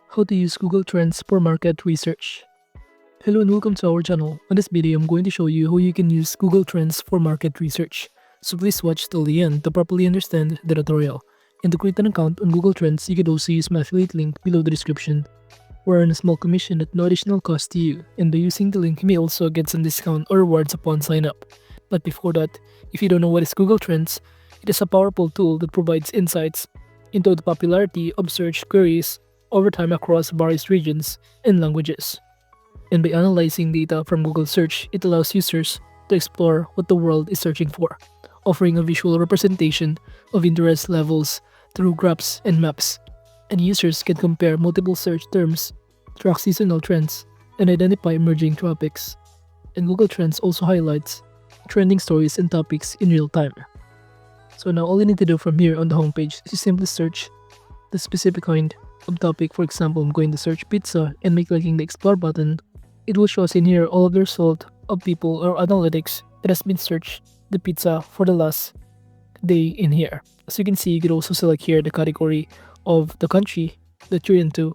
How to use Google Trends for market research. Hello and welcome to our channel. On this video, I'm going to show you how you can use Google Trends for market research. So please watch till the end to properly understand the tutorial. And to create an account on Google Trends, you can also use my affiliate link below the description. We earn a small commission at no additional cost to you, and by using the link, you may also get some discount or rewards upon sign up. But before that, if you don't know what is Google Trends, it is a powerful tool that provides insights into the popularity of search queries over time across various regions and languages. And by analyzing data from Google Search, it allows users to explore what the world is searching for, offering a visual representation of interest levels through graphs and maps. And users can compare multiple search terms, track seasonal trends, and identify emerging topics. And Google Trends also highlights trending stories and topics in real time. So now all you need to do from here on the homepage is to simply search the specific kind of topic. For example, I'm going to search pizza, and by clicking the explore button, it will show us in here all of the result of people or analytics that has been searched the pizza for the last day in here. As you can see, you can also select here the category of the country that you're into.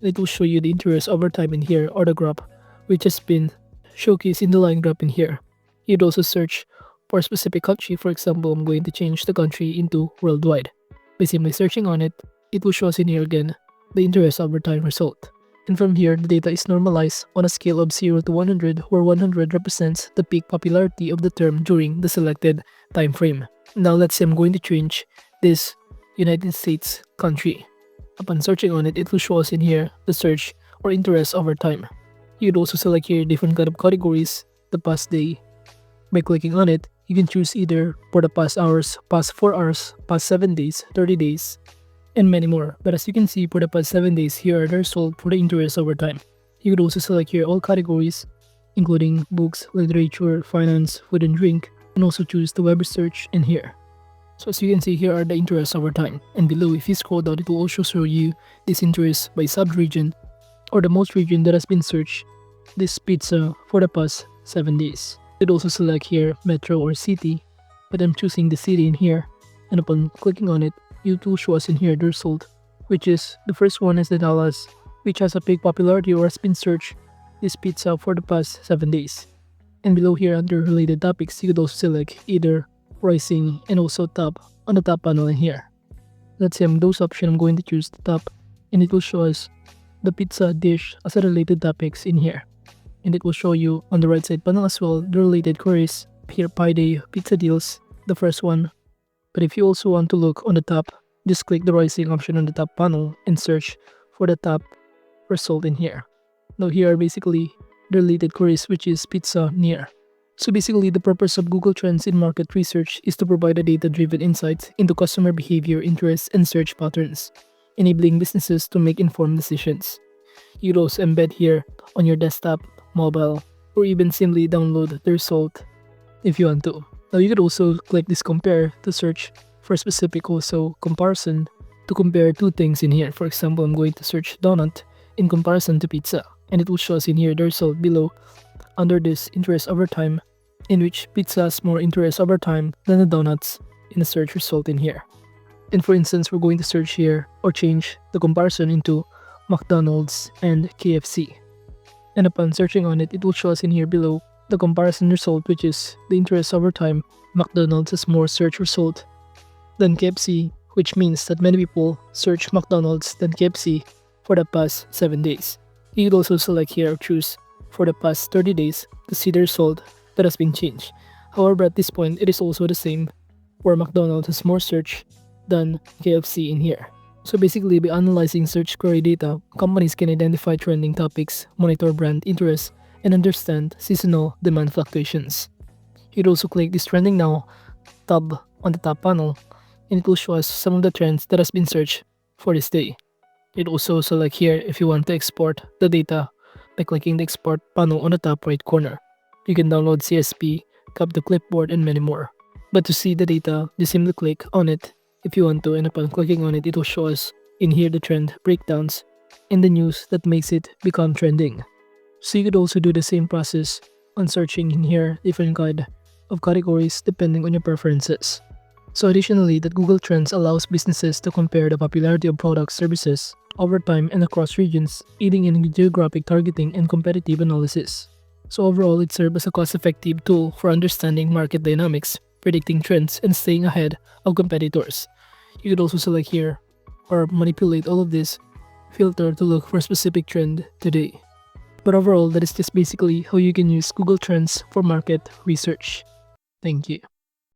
It will show you the interest over time in here, or the graph which has been showcased in the line graph in here. You'd also search for a specific country. For example, I'm going to change the country into worldwide. By simply searching on it, it will show us in here again the interest over time result. And from here, the data is normalized on a scale of 0 to 100, where 100 represents the peak popularity of the term during the selected time frame. Now let's say I'm going to change this United States country. Upon searching on it, it will show us in here the search or interest over time. You could also select here different kind of categories, the past day. By clicking on it, you can choose either for the past hours, past 4 hours, past 7 days, 30 days, and many more. But as you can see, for the past 7 days, here are the results for the interest over time. You could also select here all categories, including books, literature, finance, food and drink, and also choose the web research in here. So as you can see, here are the interests over time. And below, if you scroll down, it will also show you this interest by sub-region, or the most region that has been searched this pizza for the past 7 days. You could also select here metro or city, but I'm choosing the city in here, and upon clicking on it, it will show us in here the result, which is the first one is the Dallas, which has a big popularity or has been searched this pizza for the past 7 days. And below here under related topics, you could also select either rising and also top on the top panel in here. Let's say I'm those option, I'm going to choose the top, and it will show us the pizza dish as a related topics in here. And it will show you on the right side panel as well the related queries. Here, Pie Day, Pizza Deals, the first one. But if you also want to look on the top, just click the rising option on the top panel and search for the top result in here. Now here are basically the related queries, which is pizza near. So basically, the purpose of Google Trends in market research is to provide a data-driven insight into customer behavior, interests, and search patterns, enabling businesses to make informed decisions. You could also embed here on your desktop, mobile, or even simply download the result if you want to. Now you could also click this compare to search for a specific also comparison to compare two things in here. For example, I'm going to search donut in comparison to pizza, and it will show us in here the result below under this interest over time, in which pizza has more interest over time than the donuts in the search result in here. And for instance, we're going to search here or change the comparison into McDonald's and KFC. And upon searching on it, it will show us in here below the comparison result, which is the interest over time. McDonald's has more search result than KFC, which means that many people search McDonald's than KFC for the past 7 days. You could also select here or choose for the past 30 days to see the result that has been changed. However, at this point, it is also the same, where McDonald's has more search than KFC in here. So basically, by analyzing search query data, companies can identify trending topics, monitor brand interest, and understand seasonal demand fluctuations. You'd also click this Trending Now tab on the top panel, and it will show us some of the trends that has been searched for this day. You'd also select here if you want to export the data by clicking the Export panel on the top right corner. You can download CSV, copy the clipboard, and many more. But to see the data, just simply click on it if you want to, and upon clicking on it, it will show us in here the trend breakdowns and the news that makes it become trending. So you could also do the same process on searching in here different kind of categories depending on your preferences. So additionally, that Google Trends allows businesses to compare the popularity of products, services over time and across regions, aiding in geographic targeting and competitive analysis. So overall, it serves as a cost-effective tool for understanding market dynamics, predicting trends, and staying ahead of competitors. You could also select here or manipulate all of this filter to look for a specific trend today. But overall, that is just basically how you can use Google Trends for market research. Thank you.